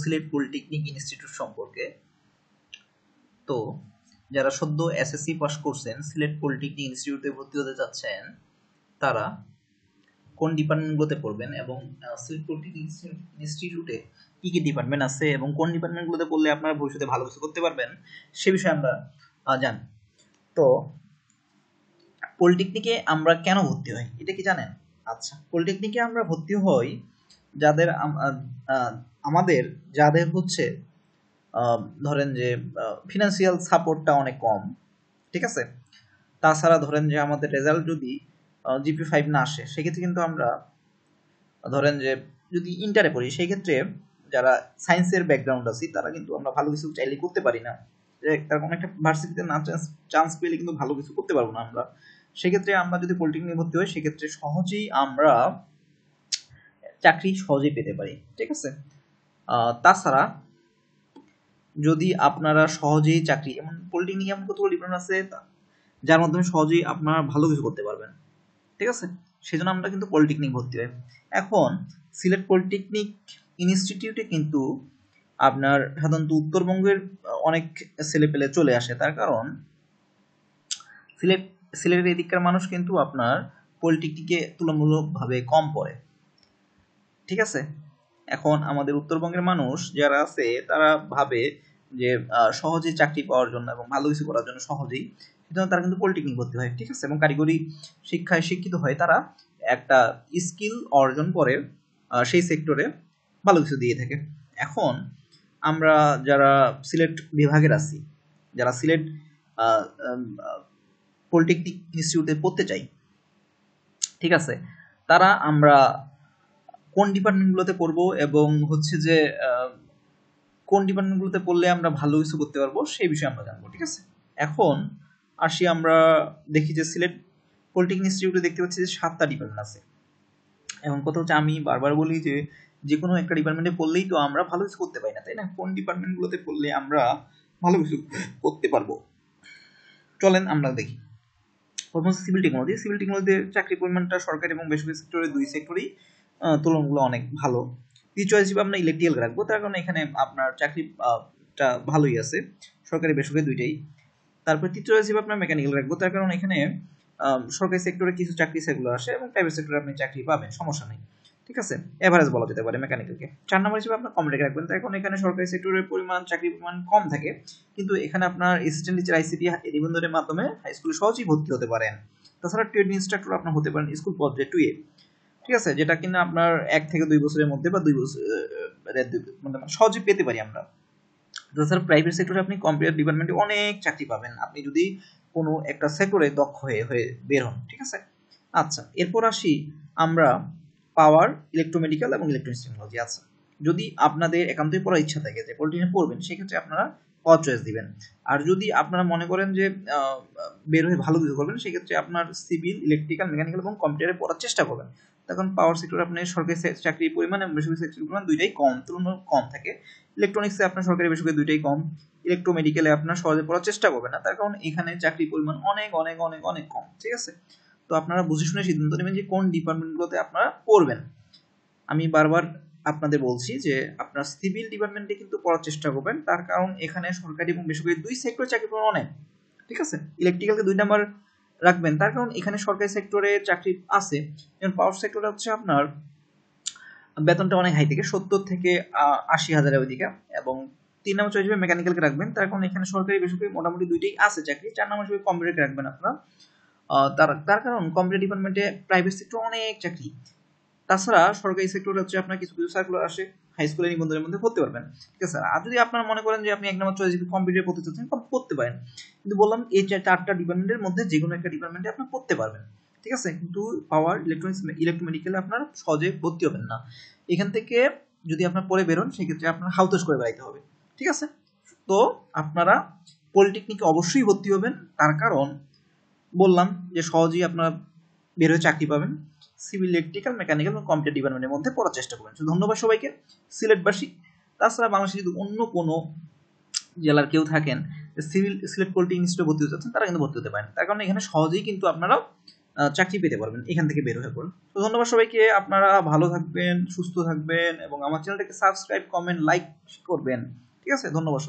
Sylhet polytechnic institute সম্পর্কে। তো যারা সদ্য এসএসসি পাস করছেন, সিলেট পলিটেকনিক ইনস্টিটিউটে ভর্তি হতে চাচ্ছেন, তারা কোন ডিপার্টমেন্টগুলোতে পড়বেন এবং সিলেট পলিটেকনিক ইনস্টিটিউটে কি কি ডিপার্টমেন্ট আছে এবং কোন ডিপার্টমেন্টগুলোতে পড়লে আপনারা ভবিষ্যতে ভালো কিছু করতে পারবেন সে বিষয়ে আমরা জানি। তো পলিটেকনিকে আমরা কেন ভর্তি হই এটা কি জানেন? আচ্ছা, পলিটেকনিকে আমরা ভর্তি হই যাদের আমাদের যাদের হচ্ছে ধরেন যে ফিনান্সিয়াল সাপোর্টটা অনেক কম, ঠিক আছে। তাছাড়া ধরেন যে আমাদের রেজাল্ট যদি GPA 5 না আসে, সেক্ষেত্রে কিন্তু আমরা ধরেন যে যদি ইন্টারে পড়ি, সেই ক্ষেত্রে যারা সায়েন্সের ব্যাকগ্রাউন্ড আছে তারা কিন্তু আমরা ভালো কিছু চাইলে করতে পারি না। তার কোনো একটা ভার্সিটিতে না চান্স পেলে কিন্তু ভালো কিছু করতে পারবো না আমরা। সেক্ষেত্রে আমরা যদি পলিটেকনিকে ভর্তি হই, সেক্ষেত্রে সহজেই আমরা চাকরি সহজেই পেতে পারি, ঠিক আছে। তাছাড়া যদি আপনারা সহজেই চাকরি, এমন পলিটেকনিক এমন কতগুলো ডিপার্টমেন্ট আছে যার মাধ্যমে সহজেই আপনারা ভালো কিছু করতে পারবেন, ঠিক আছে। সেজন্য আমরা কিন্তু পলিটেকনিক ভর্তি হই। এখন সিলেট পলিটেকনিক ইনস্টিটিউটে কিন্তু আপনার সাধারণত উত্তরবঙ্গের অনেক ছেলেপেলে চলে আসে, তার কারণ সিলেটের এদিককার মানুষ কিন্তু আপনার পলিটেকনিকে তুলনামূলকভাবে কম পড়ে, ঠিক আছে। এখন আমাদের উত্তরবঙ্গের মানুষ যারা আছে তারা ভাবে যে সহজেই চাকরি পাওয়ার জন্য এবং ভালো কিছু করার জন্য সহজেই, সেজন্য তারা কিন্তু পলিটেকনিক ভর্তি হয়, ঠিক আছে। এবং কারিগরি শিক্ষায় শিক্ষিত হয়, তারা একটা স্কিল অর্জন করে সেই সেক্টরে ভালো কিছু দিয়ে থাকে। এখন আমরা যারা সিলেট বিভাগের আছি, যারা সিলেট পলিটেকনিক ইনস্টিটিউটে পড়তে চাই, ঠিক আছে, তারা আমরা কোন ডিপার্টমেন্টগুলোতে পড়বো এবং হচ্ছে যে কোন ডিপার্টমেন্টগুলোতে পড়লে আমরা ভালো কিছু করতে পারবো সেই বিষয়ে আমরা জানবো, ঠিক আছে। এখন আসি, আমরা দেখি যে সিলেট পলিটেকনিক ইনস্টিটিউটে দেখতে পাচ্ছি যে 7টা ডিপার্টমেন্ট আছে। এবং কথা হচ্ছে, আমি বারবার বলি যে যে কোনো একটা ডিপার্টমেন্টে পড়লেই তো আমরা ভালো কিছু করতে পারি না, তাই না? কোন ডিপার্টমেন্টগুলোতে পড়লে আমরা ভালো কিছু করতে পারবো, চলেন আমরা দেখি। প্রথম সিভিল টেকনোলজি। সিভিল টেকনোলজিতে চাকরির পরিমাণটা সরকারি এবং বেসরকারি সেক্টরে দুই সেক্টরেই তুলনামূলক অনেক ভালো। দ্বিতীয় হিসেবে আমরা ইলেকট্রিক্যাল রাখবো, তার কারণে এখানে আপনার চাকরিটা ভালোই আছে, সরকারি বেসরকারি দুইটাই। তারপর তৃতীয় হিসেবে আপনার মেকানিক্যাল রাখবো, তার কারণ এখানে সরকারি সেক্টরে কিছু চাকরি সেগুলো আসে এবং প্রাইভেট সেক্টরে আপনি চাকরি পাবেন, সমস্যা নেই, ঠিক আছে। এভারেজ বলা যেতে পারে মেকানিক্যালকে। 4 নম্বর হিসেবে আপনার কম্পিউটার রাখবেন, তার কারণ এখানে সরকারি সেক্টরের চাকরির পরিমাণ কম থাকে, কিন্তু এখানে আপনার অ্যাসিস্ট্যান্ট টিচার ICT নিবন্ধনের মাধ্যমে হাই স্কুলে সহজেই ভর্তি হতে পারেন। তাছাড়া ট্রেড ইনস্ট্রাক্টর আপনার হতে পারেন স্কুল পর্যায়ে 2A, ঠিক আছে, যেটা কিনা আপনার 1 থেকে 2 বছরের মধ্যে বা 2 বছর মানে সহজেই পেতে পারি আমরা। তাছাড়া প্রাইভেট সেক্টরে আপনি কম্পিউটার ডিপার্টমেন্টে অনেক চাকরি পাবেন আপনি যদি কোনো একটা সেক্টরে দক্ষ হয়ে বের হন, ঠিক আছে। আচ্ছা, এরপর আসি আমরা পাওয়ার, ইলেকট্রোমেডিক্যাল এবং ইলেকট্রনিক্স টেকনোলজি। আচ্ছা, যদি আপনাদের একান্তই পড়ার ইচ্ছা থাকে যে পলিটেকনিকে পড়বেন, সেক্ষেত্রে আপনারা ক চয়েস দিবেন। আর যদি আপনারা মনে করেন যে বের হয়ে ভালো কিছু করবেন, সেক্ষেত্রে আপনার সিভিল, ইলেকট্রিক্যাল, মেকানিক্যাল এবং কম্পিউটারে পড়ার চেষ্টা করবেন। তখন পাওয়ার সেক্টরে আপনার সরকারি চাকরির পরিমাণ এবং বেসরকারি চাকরির পরিমাণ দুইটাই তুলনামূলক কম থাকে। ইলেকট্রনিক্সে আপনার সরকারি বেসরকারি দুইটাই কম। ইলেকট্রোমেডিক্যালে আপনার সহজে পড়ার চেষ্টা করবেন না, তার কারণ এখানে চাকরির পরিমাণ অনেক অনেক অনেক অনেক কম, ঠিক আছে। তো আপনারা বুঝে শুনে সিদ্ধান্ত নেবেন যে কোন ডিপার্টমেন্টগুলোতে আপনারা পড়বেন। আমি বারবার আপনাদের বলছি যে আপনার সিভিল ডিপার্টমেন্টে কিন্তু পড়ার চেষ্টা করবেন, তার কারণ এখানে সরকারি এবং বেসরকারি দুই সেক্টরে চাকরি পাওয়া অনেক, ঠিক আছে। ইলেকট্রিক্যালকে 2 নাম্বার রাখবেন, তার কারণ এখানে সরকারি সেক্টরে চাকরি আছে, যেমন পাওয়ার সেক্টরে হচ্ছে আপনার বেতনটা অনেক হাই থেকে 70 থেকে 80 হাজারের ওইদিকে। এবং 3 নম্বর চয়েস হিসেবে মেকানিক্যালকে রাখবেন, তার কারণ এখানে সরকারি বেসরকারি মোটামুটি দুইটাই আছে চাকরি। 4 নম্বর হিসেবে কম্পিউটারকে রাখবেন আপনারা, তার কারণ কম্পিউটার ডিপার্টমেন্টে প্রাইভেট সেক্টর অনেক চাকরি। তাছাড়া সরকারি সেক্টরে হচ্ছে আপনার কিছু কিছু সার্কুলার আসে, হাই স্কুলের নিবন্ধনের মধ্যে পড়তে পারবেন, ঠিক আছে। আর যদি আপনারা মনে করেন যে আপনি 1 নম্বর চয়েস কম্পিউটার পড়তে চাচ্ছেন, পড়তে পারেন, কিন্তু বললাম এই 4টা ডিপার্টমেন্টের মধ্যে যে কোনো একটা ডিপার্টমেন্টে আপনি পড়তে পারবেন, ঠিক আছে। কিন্তু পাওয়ার, ইলেকট্রনিক্স, ইলেকট্রোমেডিক্যালে আপনার সহজে ভর্তি হবেন না। এখান থেকে যদি আপনার পড়ে বেরোন, সেক্ষেত্রে আপনার হাউতাশ করে বেড়াইতে হবে, ঠিক আছে। তো আপনারা পলিটেকনিকে অবশ্যই ভর্তি হবেন, তার কারণ বললাম যে সহজেই আপনারা বের হয়ে চাকরি পাবেন। সিভিল, ইলেকট্রিক্যাল, মেকানিক্যাল এবং কম্পিউটার ডিপার্টমেন্টের মধ্যে পড়ার চেষ্টা করবেন। ধন্যবাদ সবাইকে, সিলেটবাসী। তাছাড়া বাংলাদেশে যদি অন্য কোনো জেলার কেউ থাকেন সিলেট পলিটেকনিক ইনস্টিটিউটে ভর্তি হতে চাচ্ছেন, তারা কিন্তু ভর্তি হতে পারেন, তার কারণে এখানে সহজেই কিন্তু আপনারা চাকরি পেতে পারবেন, এখান থেকে বের হয়ে পড়ুন। তো ধন্যবাদ সবাইকে, আপনারা ভালো থাকবেন, সুস্থ থাকবেন এবং আমার চ্যানেলটাকে সাবস্ক্রাইব, কমেন্ট, লাইক করবেন। ঠিক আছে, ধন্যবাদ।